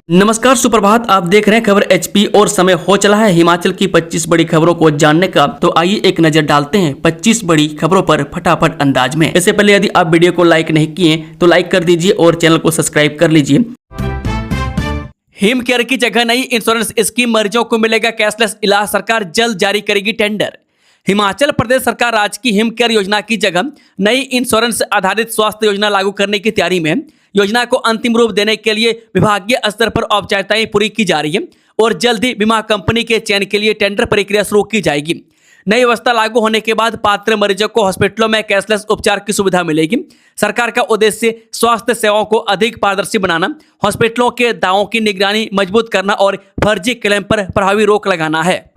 नमस्कार, सुप्रभात। आप देख रहे हैं खबर एचपी और समय हो चला है हिमाचल की 25 बड़ी खबरों को जानने का। तो आइए एक नजर डालते हैं 25 बड़ी खबरों पर फटाफट अंदाज में। इससे पहले यदि आप वीडियो को लाइक नहीं किए तो लाइक कर दीजिए और चैनल को सब्सक्राइब कर लीजिए। हिम केयर की जगह नई इंश्योरेंस स्कीम, मरीजों को मिलेगा कैशलेस इलाज, सरकार जल्द जारी करेगी टेंडर। हिमाचल प्रदेश सरकार राज्य की हिम केयर योजना की जगह नई इंश्योरेंस आधारित स्वास्थ्य योजना लागू करने की तैयारी में। योजना को अंतिम रूप देने के लिए विभागीय स्तर पर औपचारिकताएं पूरी की जा रही है और जल्द ही बीमा कंपनी के चयन के लिए टेंडर प्रक्रिया शुरू की जाएगी। नई व्यवस्था लागू होने के बाद पात्र मरीजों को हॉस्पिटलों में कैशलेस उपचार की सुविधा मिलेगी। सरकार का उद्देश्य स्वास्थ्य सेवाओं को अधिक पारदर्शी बनाना, हॉस्पिटलों के दावों की निगरानी मजबूत करना और फर्जी क्लेम पर प्रभावी रोक लगाना है।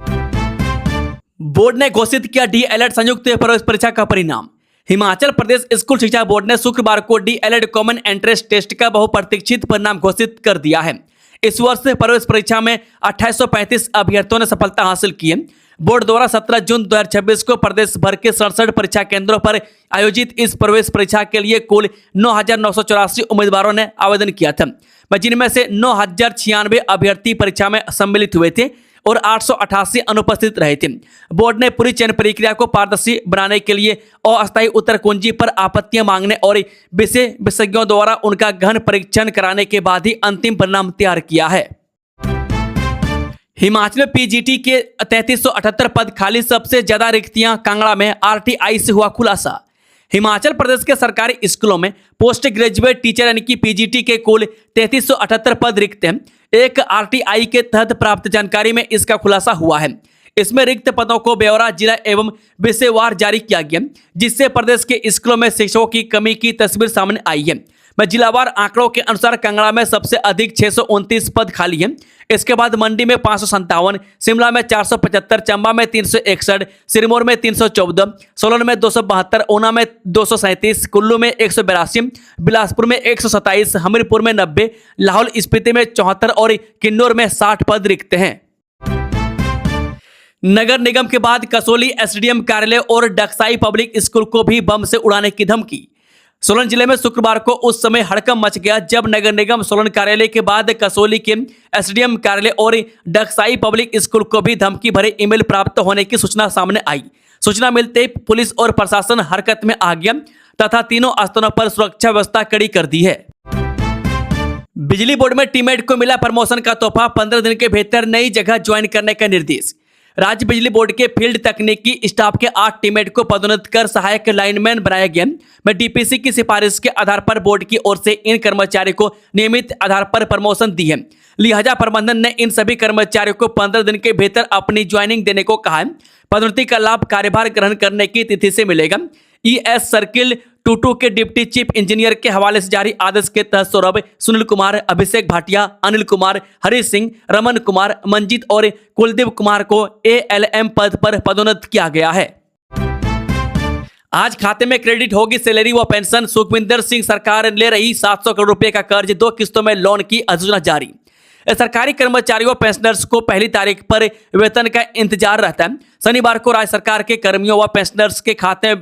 बोर्ड ने घोषित किया डीएलएड संयुक्त प्रवेश परीक्षा का परिणाम। हिमाचल प्रदेश स्कूल शिक्षा बोर्ड ने शुक्रवार को डीएलएड कॉमन एंट्रेंस टेस्ट का बहुप्रतीक्षित परिणाम घोषित कर दिया है। इस वर्ष प्रवेश परीक्षा में 2835 अभ्यर्थियों ने सफलता हासिल की है। बोर्ड द्वारा 17 जून 2026 को प्रदेश भर के 67 परीक्षा केंद्रों पर आयोजित इस प्रवेश परीक्षा के लिए कुल 9,984 उम्मीदवारों ने आवेदन किया था, जिनमें से 9,096 अभ्यर्थी परीक्षा में सम्मिलित हुए थे और 888 अनुपस्थित रहे थे। बोर्ड ने पूरी चयन प्रक्रिया को पारदर्शी बनाने के लिए अस्थायी उत्तर कुंजी पर आपत्तियां मांगने और विशेषज्ञों द्वारा उनका गहन परीक्षण कराने के बाद ही अंतिम परिणाम तैयार किया है। हिमाचल में पीजीटी के 3378 पद खाली, सबसे ज्यादा रिक्तियां कांगड़ा में, आरटीआई से हुआ खुलासा। हिमाचल प्रदेश के सरकारी स्कूलों में पोस्ट ग्रेजुएट टीचर यानी कि पीजीटी के कुल 3378 पद रिक्त हैं। एक आरटीआई के तहत प्राप्त जानकारी में इसका खुलासा हुआ है। इसमें रिक्त पदों को ब्यौरा जिला एवं विषयवार जारी किया गया, जिससे प्रदेश के स्कूलों में शिक्षकों की कमी की तस्वीर सामने आई है। जिलावार आंकड़ों के अनुसार कांगड़ा में सबसे अधिक 629 पद खाली हैं। इसके बाद मंडी में 557, शिमला में 475, चंबा में 361, सिरमौर में 314, सोलन में 272, ऊना में 237, कुल्लू में 182, बिलासपुर में 127, हमीरपुर में 90, लाहौल स्पीति में 74 और किन्नौर में 60 पद रिक्त हैं। नगर निगम के बाद कसौली एसडीएम कार्यालय और डकसाई पब्लिक स्कूल को भी बम से उड़ाने की धमकी। सोलन जिले में शुक्रवार को उस समय हड़कंप मच गया जब नगर निगम सोलन कार्यालय के बाद कसौली के एसडीएम कार्यालय और डकसाई पब्लिक स्कूल को भी धमकी भरे ईमेल प्राप्त होने की सूचना सामने आई। सूचना मिलते ही पुलिस और प्रशासन हरकत में आ गया तथा तीनों स्थानों पर सुरक्षा व्यवस्था कड़ी कर दी है। बिजली बोर्ड में टीममेट को मिला प्रमोशन का तोहफा, 15 दिन के भीतर नई जगह ज्वाइन करने का निर्देश। राज्य बिजली बोर्ड के फील्ड तकनीकी स्टाफ के 8 टीममेट को पदोन्नत कर सहायक लाइनमैन बनाया गया। डीपीसी की सिफारिश के आधार पर बोर्ड की ओर से इन कर्मचारियों को नियमित आधार पर प्रमोशन दी है। लिहाजा प्रबंधन ने इन सभी कर्मचारियों को 15 दिन के भीतर अपनी ज्वाइनिंग देने को कहा है। पदोन्नति का लाभ कार्यभार ग्रहण करने की तिथि से मिलेगा। ईएस सर्किल 22 के डिप्टी चीफ इंजीनियर के हवाले से जारी आदेश के तहत सौरभ, सुनील कुमार, अभिषेक भाटिया, अनिल कुमार, हरीश सिंह, रमन कुमार, मंजीत और कुलदीप कुमार को एएलएम पद पर पदोन्नत किया गया है। आज खाते में क्रेडिट होगी सैलरी व पेंशन। सुखविंदर सिंह सरकार ले रही 700 करोड़ रुपए का कर्ज, 2 किस्तों में लोन की अधिसूचना जारी। सरकारी कर्मचारियों पेंशनर्स को पहली तारीख पर वेतन का इंतजार रहता है। शनिवार को राज्य सरकार के कर्मियों व पेंशनर्स के खाते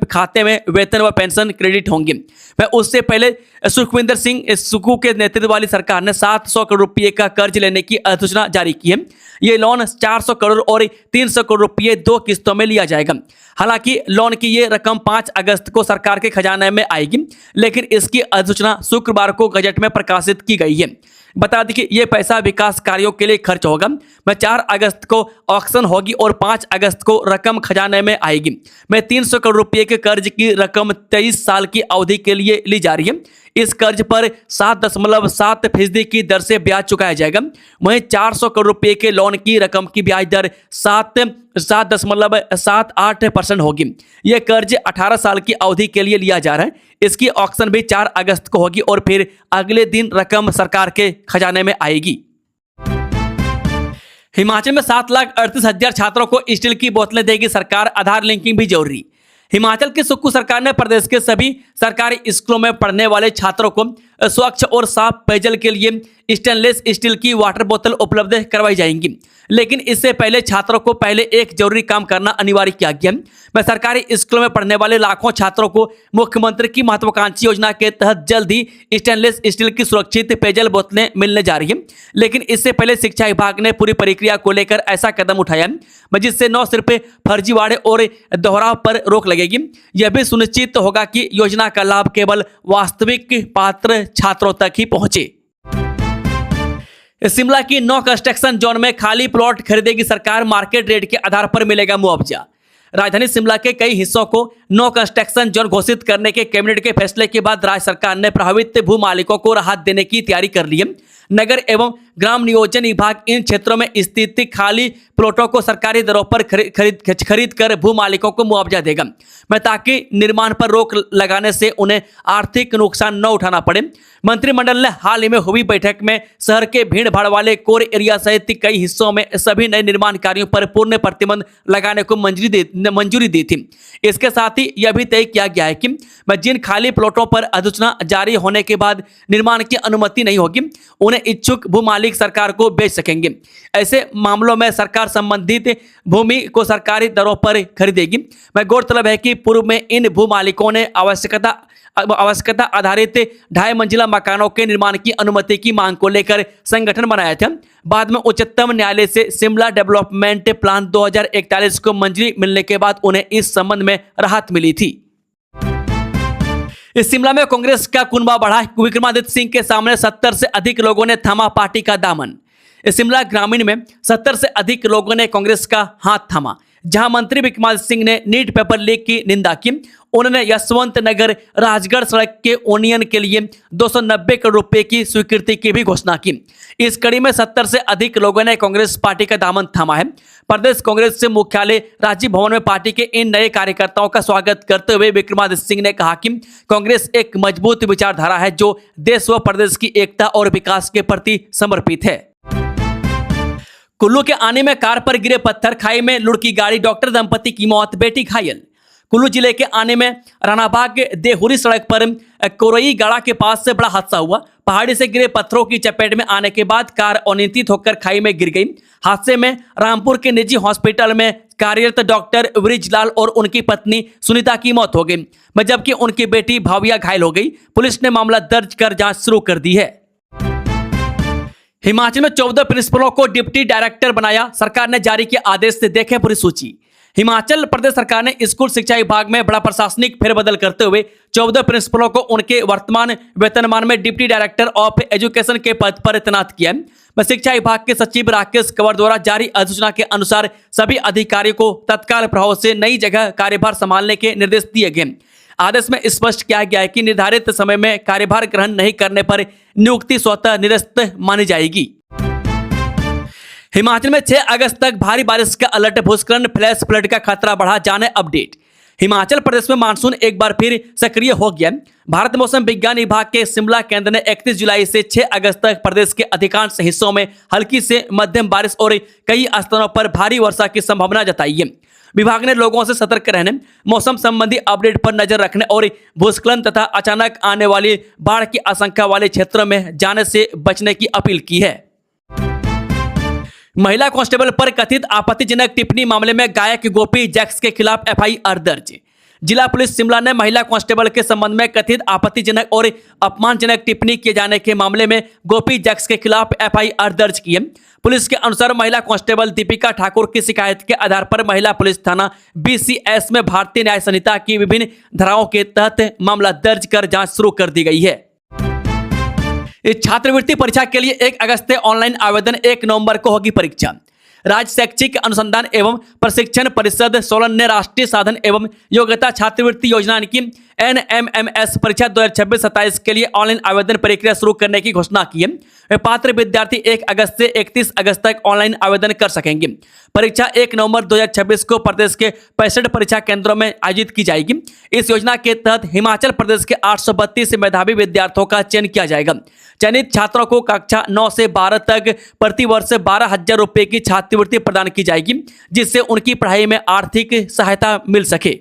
में वेतन व पेंशन क्रेडिट होंगे। वह उससे पहले सुखविंदर सिंह सुक्खू के नेतृत्व वाली सरकार ने 700 करोड़ रुपये का कर्ज लेने की अधिसूचना जारी की है। ये लोन 400 करोड़ और 300 करोड़ रुपये 2 किस्तों में लिया जाएगा। हालांकि लोन की ये रकम 5 अगस्त को सरकार के खजाने में आएगी, लेकिन इसकी अधिसूचना शुक्रवार को गजट में प्रकाशित की गई है। बता दें कि ये पैसा विकास कार्यों के लिए खर्च होगा। 4 अगस्त को ऑक्शन होगी और 5 अगस्त को रकम खजाने में आएगी। 300 करोड़ रुपये के कर्ज की रकम 23 साल की अवधि के लिए ली जा रही है। इस कर्ज पर 7.7% की दर से ब्याज चुकाया जाएगा। वहीं 400 करोड़ रुपये के लोन की रकम की ब्याज दर 7.78% होगी। यह कर्ज 18 साल की अवधि के लिए लिया जा रहा है। इसकी ऑक्शन भी 4 अगस्त को होगी और फिर अगले दिन रकम सरकार के खजाने में आएगी। हिमाचल में 7,38,000 छात्रों को स्टील की बोतलें देगी सरकार, आधार लिंकिंग भी जरूरी। हिमाचल की सुक्खू सरकार ने प्रदेश के सभी सरकारी स्कूलों में पढ़ने वाले छात्रों को स्वच्छ और साफ पेयजल के लिए स्टेनलेस स्टील की वाटर बोतल उपलब्ध करवाई जाएंगी। लेकिन इससे पहले छात्रों को पहले एक जरूरी काम करना अनिवार्य किया गया। मैं सरकारी स्कूलों में पढ़ने वाले लाखों छात्रों को मुख्यमंत्री की महत्वाकांक्षी योजना के तहत जल्द ही स्टेनलेस स्टील की सुरक्षित पेयजल बोतलें मिलने जा रही है। लेकिन इससे पहले शिक्षा विभाग ने पूरी प्रक्रिया को लेकर ऐसा कदम उठाया जिससे न सिर्फ फर्जीवाड़े और दोहराव पर रोक लगेगी, यह भी सुनिश्चित होगा कि योजना का लाभ केवल वास्तविक पात्र छात्रों तक ही पहुंचे। शिमला की 9 कंस्ट्रक्शन जोन में खाली प्लॉट खरीदेगी सरकार, मार्केट रेट के आधार पर मिलेगा मुआवजा। राजधानी शिमला के कई हिस्सों को 9 कंस्ट्रक्शन जोन घोषित करने के कैबिनेट के फैसले के बाद राज्य सरकार ने प्रभावित भू मालिकों को राहत देने की तैयारी कर ली है। नगर एवं ग्राम नियोजन विभाग इन क्षेत्रों में स्थित खाली प्लॉटों को सरकारी दरों पर खरीद कर भू मालिकों को मुआवजा देगा, ताकि निर्माण पर रोक लगाने से उन्हें आर्थिक नुकसान न उठाना पड़े। मंत्रिमंडल ने हाल ही में हुई बैठक में शहर के भीड़ भाड़ वाले कोर एरिया सहित कई हिस्सों में सभी नए निर्माण कार्यों पर पूर्ण प्रतिबंध लगाने को मंजूरी दी थी। इसके साथ ही यह भी तय किया गया है कि जिन खाली प्लॉटों पर अधिसूचना जारी होने के बाद निर्माण की अनुमति नहीं होगी, उन्हें इच्छुक भू मालिक सरकार को बेच सकेंगे। ऐसे मामलों में सरकार संबंधित भूमि को सरकारी दरों पर खरीदेगी। गौरतलब है कि पूर्व में इन भू मालिकों ने आवश्यकता आधारित 2.5 मंजिला मकानों के निर्माण की अनुमति की मांग को लेकर संगठन बनाया था। बाद में उच्चतम न्यायालय से शिमला डेवलपमेंट प्लान 2041 को मंजूरी मिलने के बाद उन्हें इस संबंध में राहत मिली थी। इस शिमला में कांग्रेस का कुनबा बढ़ा, विक्रमादित्य सिंह के सामने 70 से अधिक लोगों ने थामा पार्टी का दामन। इस शिमला ग्रामीण में 70 से अधिक लोगों ने कांग्रेस का हाथ थामा, जहां मंत्री विक्रमादित्य सिंह ने नीट पेपर लीक की निंदा की। उन्होंने यशवंत नगर राजगढ़ सड़क के ओनियन के लिए 290 करोड़ रुपए की स्वीकृति की भी घोषणा की। इस कड़ी में 70 से अधिक लोगों ने कांग्रेस पार्टी का दामन थामा है। प्रदेश कांग्रेस से मुख्यालय राजीव भवन में पार्टी के इन नए कार्यकर्ताओं का स्वागत करते हुए विक्रमादित्य सिंह ने कहा कि कांग्रेस एक मजबूत विचारधारा है जो देश व प्रदेश की एकता और विकास के प्रति समर्पित है। कुल्लू के आने में कार पर गिरे पत्थर, खाई में लुढ़की गाड़ी, डॉक्टर दंपति की मौत, बेटी घायल। कुल्लू जिले के आने में रानाबाग देहुरी सड़क पर कोरई गाड़ा के पास से बड़ा हादसा हुआ। पहाड़ी से गिरे पत्थरों की चपेट में आने के बाद कार अनियंत्रित होकर खाई में गिर गई। हादसे में रामपुर के निजी हॉस्पिटल में कार्यरत डॉक्टर ब्रिजलाल और उनकी पत्नी सुनीता की मौत हो गई, जबकि उनकी बेटी भाविया घायल हो गई। पुलिस ने मामला दर्ज कर जांच शुरू कर दी है। हिमाचल में 14 प्रिंसिपलों को डिप्टी डायरेक्टर बनाया, सरकार ने जारी किया आदेश से देखें पूरी सूची। हिमाचल प्रदेश सरकार ने स्कूल शिक्षा विभाग में बड़ा प्रशासनिक फेरबदल करते हुए 14 प्रिंसिपलों को उनके वर्तमान वेतनमान में डिप्टी डायरेक्टर ऑफ एजुकेशन के पद पर तैनात किया। शिक्षा विभाग के सचिव राकेश कंवर द्वारा जारी अधिसूचना के अनुसार सभी अधिकारियों को तत्काल प्रभाव से नई जगह कार्यभार संभालने के निर्देश दिए गए। आदेश में स्पष्ट किया गया है कि निर्धारित समय में कार्यभार ग्रहण नहीं करने पर नियुक्ति स्वतः निरस्त मानी जाएगी। हिमाचल में 6 अगस्त तक भारी बारिश का अलर्ट, भूस्खलन, फ्लैश फ्लड का खतरा बढ़ा, जाने अपडेट। हिमाचल प्रदेश में मानसून एक बार फिर सक्रिय हो गया। भारत मौसम विज्ञान विभाग के शिमला केंद्र ने 31 जुलाई से 6 अगस्त तक प्रदेश के अधिकांश हिस्सों में हल्की से मध्यम बारिश और कई स्थानों पर भारी वर्षा की संभावना जताई है। विभाग ने लोगों से सतर्क रहने, मौसम संबंधी अपडेट पर नजर रखने और भूस्खलन तथा अचानक आने वाली बाढ़ की आशंका वाले क्षेत्रों में जाने से बचने की अपील की है। महिला कांस्टेबल पर कथित आपत्तिजनक टिप्पणी मामले में गायक गोपी जैक्स के खिलाफ एफआईआर दर्ज। जिला पुलिस शिमला ने महिला कांस्टेबल के संबंध में कथित आपत्तिजनक और अपमानजनक टिप्पणी किए जाने के मामले में गोपी जैक्स के खिलाफ एफआईआर दर्ज की है। पुलिस के अनुसार महिला कांस्टेबल दीपिका ठाकुर की शिकायत के आधार पर महिला पुलिस थाना BCS में भारतीय न्याय संहिता की विभिन्न धाराओं के तहत मामला दर्ज कर जांच शुरू कर दी गई है। इस छात्रवृत्ति परीक्षा के लिए 1 अगस्त से ऑनलाइन आवेदन, 1 नवंबर को होगी परीक्षा। राज्य शैक्षिक अनुसंधान एवं प्रशिक्षण परिषद सोलन ने राष्ट्रीय साधन एवं योग्यता छात्रवृत्ति योजना की NMMS परीक्षा 2026-27 के लिए ऑनलाइन आवेदन प्रक्रिया शुरू करने की घोषणा की है। पात्र विद्यार्थी 1 अगस्त से 31 अगस्त तक ऑनलाइन आवेदन कर सकेंगे। परीक्षा 1 नवंबर 2026 को प्रदेश के 65 परीक्षा केंद्रों में आयोजित की जाएगी। इस योजना के तहत हिमाचल प्रदेश के 832 मेधावी विद्यार्थियों का चयन किया जाएगा। चयनित छात्रों को कक्षा 9 से 12 तक प्रति वर्ष 12,000 रुपये की छात्रवृत्ति प्रदान की जाएगी, जिससे उनकी पढ़ाई में आर्थिक सहायता मिल सके।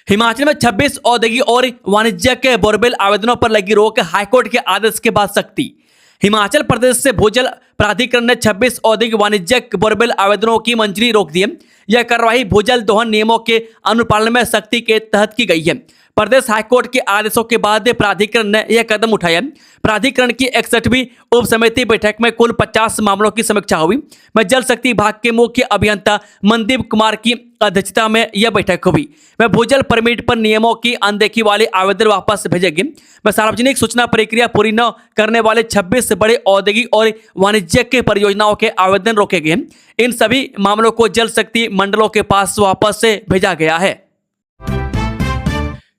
हिमाचल में 26 औद्योगिक और वाणिज्यिक बोरवेल आवेदनों पर लगी रोक, हाईकोर्ट के आदेश के बाद सख्ती। हिमाचल प्रदेश से भूजल प्राधिकरण ने 26 औद्योगिक वाणिज्यिक बोरवेल आवेदनों की मंजूरी रोक दी है। यह कार्रवाई भूजल दोहन नियमों के अनुपालन में सख्ती के तहत की गई है। प्रदेश हाईकोर्ट के आदेशों के बाद प्राधिकरण ने यह कदम उठाया। प्राधिकरण की 61वीं उप समिति बैठक में कुल 50 मामलों की समीक्षा हुई। मैं जल शक्ति विभाग के मुख्य अभियंता मनदीप कुमार की अध्यक्षता में यह बैठक हुई। मैं भूजल परमिट पर नियमों की अनदेखी वाले आवेदन वापस भेजेंगे। मैं सार्वजनिक सूचना प्रक्रिया पूरी न करने वाले 26 बड़े औद्योगिक और वाणिज्यिक परियोजनाओं के आवेदन रोके गए। इन सभी मामलों को जल शक्ति मंडलों के पास वापस से भेजा गया है।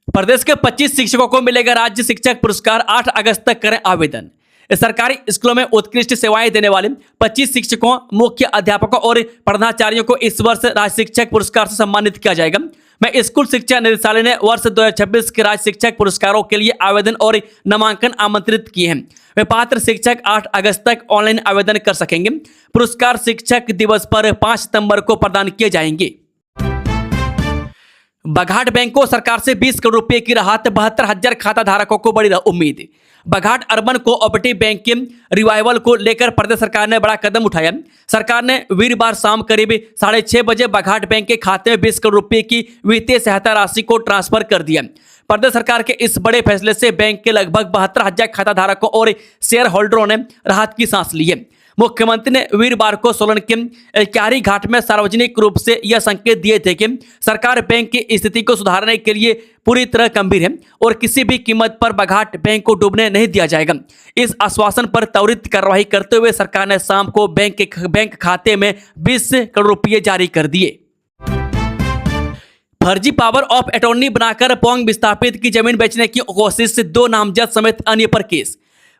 प्रदेश के 25 शिक्षकों को मिलेगा राज्य शिक्षक पुरस्कार, 8 अगस्त तक करें आवेदन। सरकारी स्कूलों में उत्कृष्ट सेवाएं देने वाले 25 शिक्षकों, मुख्य अध्यापकों और प्रधानाचार्यों को इस वर्ष राज्य शिक्षक पुरस्कार से सम्मानित किया जाएगा। मैं स्कूल शिक्षा निदेशालय ने वर्ष 2026 के राज्य शिक्षक पुरस्कारों के लिए आवेदन और नामांकन आमंत्रित किए हैं। वे पात्र शिक्षक 8 अगस्त तक ऑनलाइन आवेदन कर सकेंगे। पुरस्कार शिक्षक दिवस पर 5 सितंबर को प्रदान किए जाएंगे। बघाट बैंक को सरकार से 20 करोड़ रुपए की राहत, 72,000 खाता धारकों को बड़ी उम्मीद। बघाट अर्बन कोऑपरेटिव बैंक के रिवाइवल को लेकर प्रदेश सरकार ने बड़ा कदम उठाया। सरकार ने वीरवार शाम करीब 6:30 बजे बघाट बैंक के खाते में 20 करोड़ रुपए की वित्तीय सहायता राशि को ट्रांसफर कर दिया। प्रदेश सरकार के इस बड़े फैसले से बैंक के लगभग 72,000 खाता धारकों और शेयर होल्डरों ने राहत की सांस ली है। मुख्यमंत्री ने वीरवार को सोलन के क्यारी घाट में सार्वजनिक रूप से यह संकेत दिए थे कि सरकार बैंक की स्थिति को सुधारने के लिए पूरी तरह गंभीर है और किसी भी कीमत पर बघाट बैंक को डूबने नहीं दिया जाएगा। इस आश्वासन पर त्वरित कार्रवाई करते हुए सरकार ने शाम को बैंक खाते में 20 करोड़ रुपये जारी कर दिए। फर्जी पावर ऑफ अटॉर्नी बनाकर पोंग विस्थापित की जमीन बेचने की कोशिश से 2 नामजद समेत अन्य पर केस।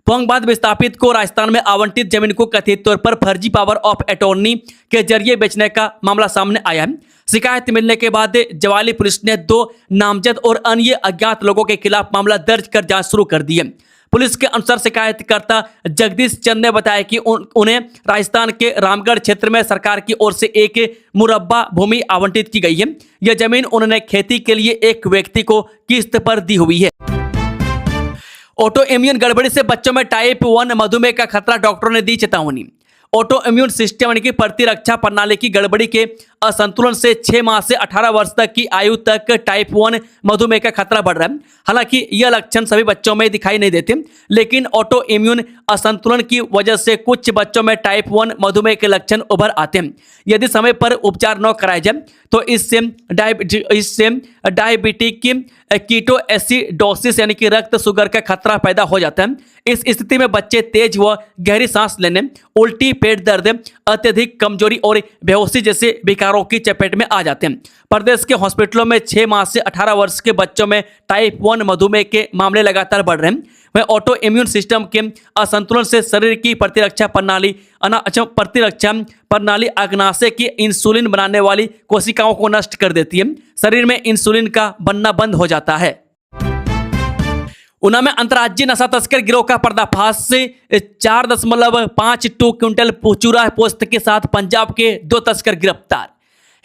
पोंग बांध विस्थापित को राजस्थान में आवंटित जमीन को कथित तौर पर फर्जी पावर ऑफ अटॉर्नी के जरिए बेचने का मामला सामने आया है। शिकायत मिलने के बाद जवाली पुलिस ने 2 नामजद और अन्य अज्ञात लोगों के खिलाफ मामला दर्ज कर जांच शुरू कर दी है। पुलिस के अनुसार शिकायतकर्ता जगदीश चंद ने बताया कि उन्हें राजस्थान के रामगढ़ क्षेत्र में सरकार की ओर से एक मुरब्बा भूमि आवंटित की गई है। यह जमीन उन्होंने खेती के लिए एक व्यक्ति को किस्त पर दी हुई है। ऑटो इम्यून गड़बड़ी से बच्चों में टाइप 1 मधुमेह का खतरा, डॉक्टरों ने दी चेतावनी। ऑटो इम्यून सिस्टम यानी कि प्रतिरक्षा प्रणाली की गड़बड़ी के असंतुलन से 6 माह से 18 वर्ष तक की आयु तक टाइप 1 मधुमेह का खतरा बढ़ रहा है। हालांकि यह लक्षण सभी बच्चों में दिखाई नहीं देते, लेकिन ऑटो इम्यून असंतुलन की वजह से कुछ बच्चों में टाइप 1 मधुमेह के लक्षण उभर आते हैं। यदि समय पर उपचार न कराया जाए तो इससे डायबिटिक कीटो एसिडोसिस यानी कि रक्त शुगर का खतरा पैदा हो जाता है। इस स्थिति में बच्चे तेज व गहरी सांस लेने, उल्टी, पेट दर्द, अत्यधिक कमजोरी और बेहोशी जैसे विकारों की चपेट में आ जाते हैं। प्रदेश के हॉस्पिटलों में 6 माह से 18 वर्ष के बच्चों में टाइप 1 मधुमेह के मामले लगातार बढ़ रहे हैं। वह ऑटो इम्यून सिस्टम के असंतुलन से शरीर की प्रतिरक्षा प्रणाली अग्नाशय की इंसुलिन बनाने वाली कोशिकाओं को नष्ट कर देती है। शरीर में इंसुलिन का बनना बंद हो जाता है। ऊना में अंतर्राज्यीय नशा तस्कर गिरोह का पर्दाफाश से 4.52 क्विंटल चूरा पोस्त के साथ पंजाब के 2 तस्कर गिरफ्तार।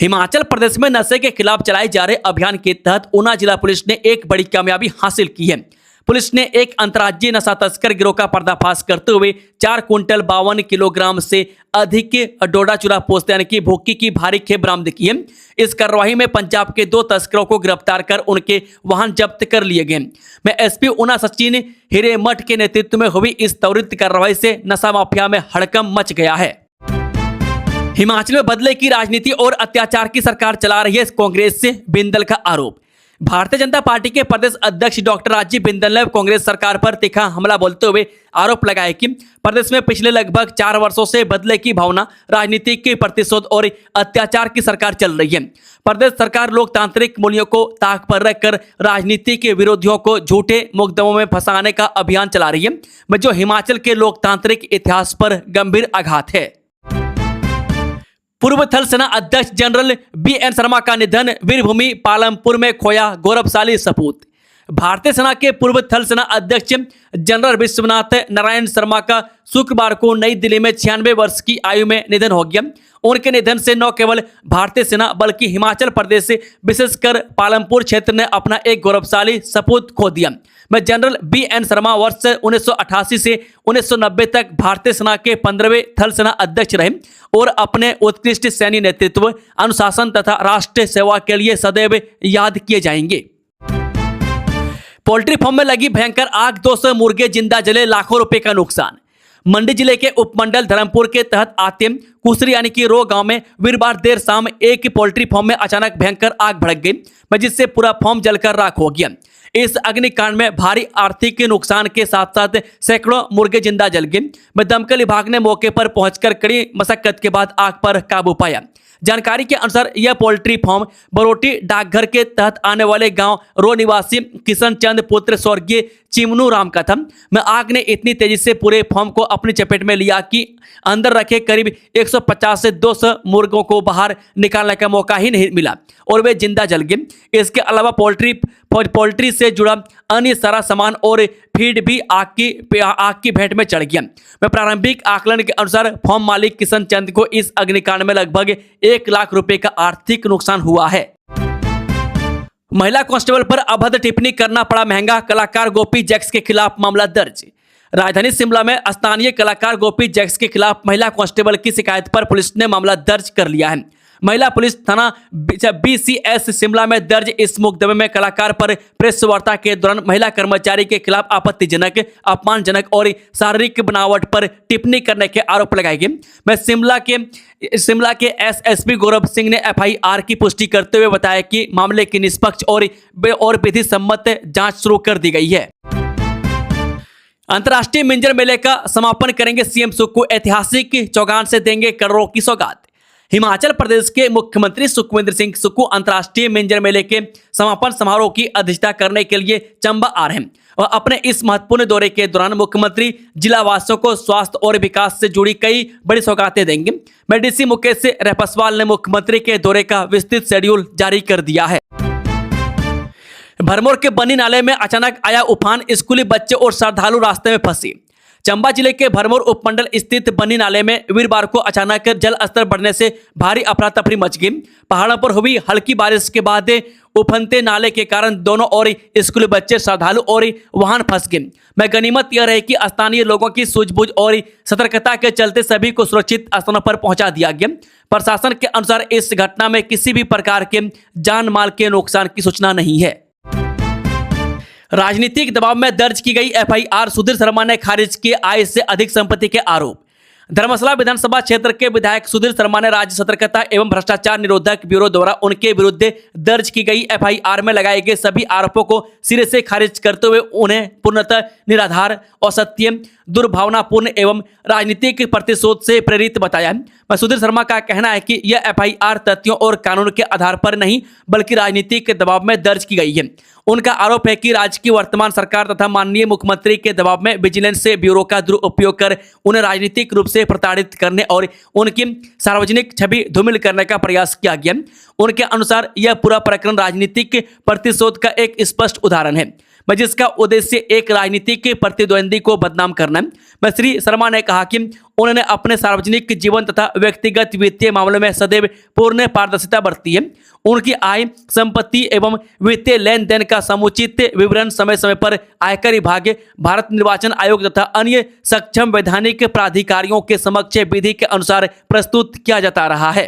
हिमाचल प्रदेश में नशे के खिलाफ चलाए जा रहे अभियान के तहत ऊना जिला पुलिस ने एक बड़ी कामयाबी हासिल की है। पुलिस ने एक अंतर्राज्यीय नशा तस्कर गिरोह का पर्दाफाश करते हुए 4 क्विंटल 52 किलोग्राम से अधिक डोडा चूरा पोस्त यानी कि भुक्की की भारी खेप बरामद की है। इस कार्रवाई में पंजाब के 2 तस्करों को गिरफ्तार कर उनके वाहन जब्त कर लिए गए। में एसपी ऊना सचिन हिरेमठ के नेतृत्व में हुई इस त्वरित कार्रवाई से नशा माफिया में हड़कंप मच गया है। हिमाचल में बदले की राजनीति और अत्याचार की सरकार चला रही है कांग्रेस से बिंदल का आरोप। भारतीय जनता पार्टी के प्रदेश अध्यक्ष डॉक्टर राजीव बिंदल ने कांग्रेस सरकार पर तीखा हमला बोलते हुए आरोप लगाया कि प्रदेश में पिछले लगभग 4 वर्षों से बदले की भावना, राजनीतिक के प्रतिशोध और अत्याचार की सरकार चल रही है। प्रदेश सरकार लोकतांत्रिक मूल्यों को ताक पर रखकर राजनीति के विरोधियों को झूठे मुकदमों में फंसाने का अभियान चला रही है, जो हिमाचल के लोकतांत्रिक इतिहास पर गंभीर आघात है। पूर्व थल सेना अध्यक्ष जनरल BN शर्मा का निधन, वीरभूमि पालमपुर में खोया गौरवशाली सपूत। भारतीय सेना के पूर्व थल सेना अध्यक्ष जनरल विश्वनाथ नारायण शर्मा का शुक्रवार को नई दिल्ली में 96 वर्ष की आयु में निधन हो गया। उनके निधन से न केवल भारतीय सेना बल्कि हिमाचल प्रदेश विशेषकर पालमपुर क्षेत्र ने अपना एक गौरवशाली सपूत खो दिया। मैं जनरल BN शर्मा वर्ष 1988 से 1990 तक भारतीय सेना के 15वें थल सेना अध्यक्ष रहे और अपने उत्कृष्ट सैन्य नेतृत्व, अनुशासन तथा राष्ट्र सेवा के लिए सदैव याद किए जाएंगे। पोल्ट्री फार्म में लगी भयंकर आग, 200 मुर्गे जिंदा जले, लाखों रुपए का नुकसान। मंडी जिले के उपमंडल धर्मपुर के तहत आते कुसरी यानी कि रो गांव में वीरवार देर शाम एक पोल्ट्री फार्म में अचानक भयंकर आग भड़क गई, जिससे पूरा फार्म जलकर राख हो गया। इस अग्निकांड में भारी आर्थिक नुकसान के साथ साथ सैकड़ों मुर्गे जिंदा जल गए। दमकल विभाग ने मौके पर पहुंचकर कड़ी मशक्कत के बाद आग पर काबू पाया। जानकारी के अनुसार यह पोल्ट्री फार्म बरोटी डाकघर के तहत आने वाले गांव रो निवासी किशन चंद पुत्र स्वर्गीय चिमनू राम का था। आग ने इतनी तेजी से पूरे फार्म को अपनी चपेट में लिया कि अंदर रखे करीब 150 से 200 मुर्गों को बाहर निकालने का मौका ही नहीं मिला और वे जिंदा जल गए। इसके अलावा पोल्ट्री से जुड़ा अन्य सारा सामान और फीड भी आग की भेंट में चढ़ गया। प्रारंभिक आकलन के अनुसार फार्म मालिक किशन चंद को इस अग्निकांड में लगभग 1 लाख रुपए का आर्थिक नुकसान हुआ है। महिला कांस्टेबल पर अभद्र टिप्पणी करना पड़ा महंगा, कलाकार गोपी जैक्स के खिलाफ मामला दर्ज। राजधानी शिमला में स्थानीय कलाकार गोपी जैक्स के खिलाफ महिला कांस्टेबल की शिकायत पर पुलिस ने मामला दर्ज कर लिया है। महिला पुलिस थाना BCS शिमला में दर्ज इस मुकदमे में कलाकार पर प्रेस वार्ता के दौरान महिला कर्मचारी के खिलाफ आपत्तिजनक, अपमानजनक और शारीरिक बनावट पर टिप्पणी करने के आरोप लगाए गए। शिमला के SSP गौरव सिंह ने FIR की पुष्टि करते हुए बताया कि मामले की निष्पक्ष और विधि सम्मत जांच शुरू कर दी गई है। अंतर्राष्ट्रीय मिंजर मेले का समापन करेंगे CM सुक्खू, ऐतिहासिक चौगान से देंगे करोड़ों की सौगात। हिमाचल प्रदेश के मुख्यमंत्री सुखविंदर सिंह सुक्खू अंतर्राष्ट्रीय मिंजर मेले के समापन समारोह की अध्यक्षता करने के लिए चंबा आ रहे हैं और अपने इस महत्वपूर्ण दौरे के दौरान मुख्यमंत्री जिला वासियों को स्वास्थ्य और विकास से जुड़ी कई बड़ी सौगातें देंगे। DC मुकेश रेपस्वाल ने मुख्यमंत्री के दौरे का विस्तृत शेड्यूल जारी कर दिया है। भरमौर के बनी नाले में अचानक आया उफान, स्कूली बच्चे और श्रद्धालु रास्ते में फंसे। चंबा जिले के भरमौर उपमंडल स्थित बनी नाले में वीरवार को अचानक जल स्तर बढ़ने से भारी अफरा तफरी मच गई। पहाड़ों पर हुई हल्की बारिश के बाद उफनते नाले के कारण दोनों ओर स्कूली बच्चे, श्रद्धालु और वाहन फंस गए। गनीमत यह रही कि स्थानीय लोगों की सूझबूझ और सतर्कता के चलते सभी को सुरक्षित स्थानों पर पहुंचा दिया गया। प्रशासन के अनुसार इस घटना में किसी भी प्रकार के जान माल के नुकसान की सूचना नहीं है। राजनीतिक दबाव में दर्ज की गई FIR, सुधीर शर्मा ने खारिज किए आय से अधिक संपत्ति के आरोप। धर्मशाला विधानसभा क्षेत्र के विधायक सुधीर शर्मा ने राज्य सतर्कता एवं भ्रष्टाचार निरोधक ब्यूरो द्वारा उनके विरुद्ध दर्ज की गई FIR में लगाए गए सभी आरोपों को सिरे से खारिज करते हुए उन्हें पूर्णतः निराधार, असत्य, दुर्भावनापूर्ण एवं राजनीतिक प्रतिशोध से प्रेरित बताया। सुधीर शर्मा का कहना है कि यह FIR तथ्यों और कानून के आधार पर नहीं बल्कि राजनीतिक दबाव में दर्ज की गई है। उनका आरोप है कि राज्य की वर्तमान सरकार तथा माननीय मुख्यमंत्री के दबाव में विजिलेंस से ब्यूरो का दुरुपयोग कर उन्हें राजनीतिक रूप से प्रताड़ित करने और उनकी सार्वजनिक छवि धूमिल करने का प्रयास किया गया। उनके अनुसार यह पूरा प्रकरण राजनीतिक प्रतिशोध का एक स्पष्ट उदाहरण है, जिसका उद्देश्य एक राजनीतिक प्रतिद्वंदी को बदनाम करना है। श्री शर्मा ने कहा कि उन्होंने अपने सार्वजनिक जीवन तथा व्यक्तिगत वित्तीय मामलों में सदैव पूर्ण पारदर्शिता बरती है। उनकी आय, संपत्ति एवं वित्तीय लेन देन का समुचित विवरण समय समय पर आयकर विभाग, भारत निर्वाचन आयोग तथा अन्य सक्षम वैधानिक प्राधिकारियों के समक्ष विधि के अनुसार प्रस्तुत किया जाता रहा है।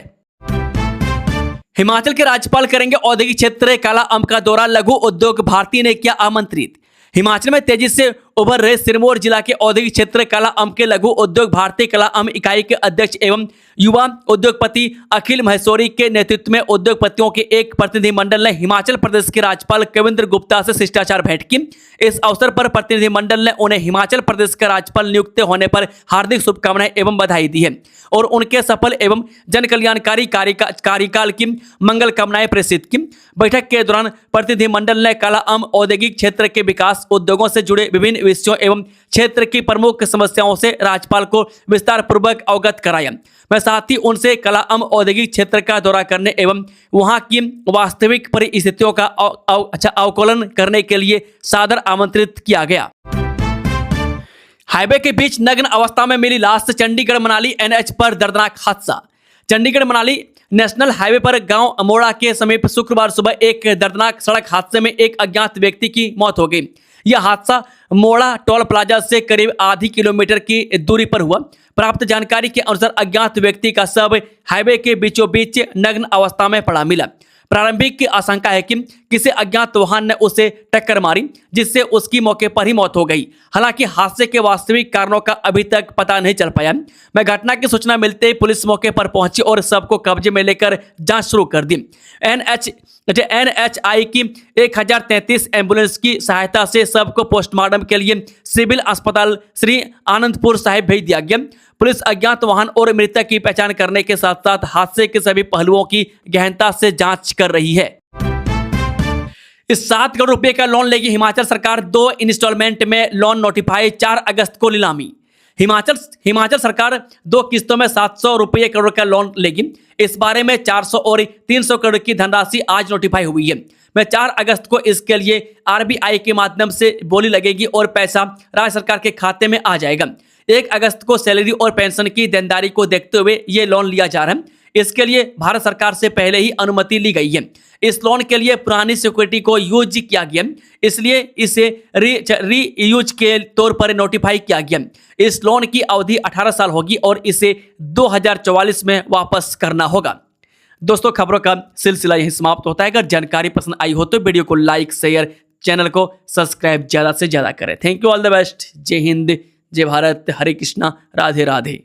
हिमाचल के राज्यपाल करेंगे औद्योगिक क्षेत्र काला आम का दौरा, लघु उद्योग भारती ने किया आमंत्रित। हिमाचल में तेजी से उभर रहे सिरमौर जिला के औद्योगिक क्षेत्र काला आम के लघु उद्योग भारतीय कला आम इकाई के अध्यक्ष एवं युवा उद्योगपति अखिल महेश्वरी के नेतृत्व में उद्योगपतियों के एक प्रतिनिधिमंडल ने हिमाचल प्रदेश के राज्यपाल कविंद्र गुप्ता से शिष्टाचार भेंट की। इस अवसर पर प्रतिनिधिमंडल ने उन्हें हिमाचल प्रदेश का राज्यपाल नियुक्त होने पर हार्दिक शुभकामनाएं एवं बधाई दी है और उनके सफल एवं जन कल्याणकारी कार्यकाल की मंगल कामनाएं प्रेषित की। बैठक के दौरान प्रतिनिधिमंडल ने काला आम औद्योगिक क्षेत्र के विकास, उद्योगों से जुड़े विभिन्न विषयों एवं क्षेत्र की प्रमुख समस्याओं से राज्यपाल को विस्तार पूर्वक अवगत कराया। मैं साथ ही उनसे कलाअम औद्योगिक क्षेत्र का दौरा करने एवं वहां की वास्तविक परिस्थितियों का अवलोकन करने के लिए सादर आमंत्रित किया गया। हाईवे के बीच नग्न अवस्था में मिली लाश से चंडीगढ़ मनाली एनएच पर दर्दनाक हादसा। चंडीगढ़ मनाली नेशनल हाईवे पर गांव अमोड़ा के समीप शुक्रवार सुबह एक दर्दनाक सड़क हादसे में एक अज्ञात व्यक्ति की मौत हो गई। यह हादसा मोड़ा टोल प्लाजा से करीब आधी किलोमीटर की दूरी पर हुआ। प्राप्त जानकारी के अनुसार अज्ञात व्यक्ति का शव हाईवे के बीचों बीच नग्न अवस्था में पड़ा मिला। प्रारंभिक की आशंका है कि किसी अज्ञात वाहन ने उसे टक्कर मारी, जिससे उसकी मौके पर ही मौत हो गई। हालांकि हादसे के वास्तविक कारणों का अभी तक पता नहीं चल पाया। मैं घटना की सूचना मिलते ही पुलिस मौके पर पहुंची और शव को कब्जे में लेकर जांच शुरू कर दी। एनएचआई की 1033 एम्बुलेंस की सहायता से शव को पोस्टमार्टम के लिए सिविल अस्पताल श्री आनंदपुर साहिब भेज दिया गया। पुलिस अज्ञात वाहन और मृतक की पहचान करने के साथ साथ हादसे के सभी पहलुओं की गहनता से जांच कर रही है। इस 7 करोड़ रुपए का लोन लेगी हिमाचल सरकार। 2 इंस्टॉलमेंट में लोन नोटिफाई, 4 अगस्त को नीलामी। हिमाचल सरकार 2 किस्तों में 700 रुपये करोड़ का लोन लेगी। इस बारे में 400 और 300 करोड़ की धनराशि आज नोटिफाई हुई है। मैं 4 अगस्त को इसके लिए आरबीआई के माध्यम से बोली लगेगी और पैसा राज्य सरकार के खाते में आ जाएगा। 1 अगस्त को सैलरी और पेंशन की देनदारी को देखते हुए ये लोन लिया जा रहा है। इसके लिए भारत सरकार से पहले ही अनुमति ली गई है। इस लोन के लिए पुरानी सिक्योरिटी को यूज किया गया, इसलिए इसे री यूज के तौर पर नोटिफाई किया गया। इस लोन की अवधि 18 साल होगी और इसे 2044 में वापस करना होगा। दोस्तों, खबरों का सिलसिला यही समाप्त होता है। अगर जानकारी पसंद आई हो तो वीडियो को लाइक, शेयर, चैनल को सब्सक्राइब ज़्यादा से ज़्यादा करें। Thank you, all the best. जय हिंद, जय भारत, हरे कृष्णा, राधे राधे।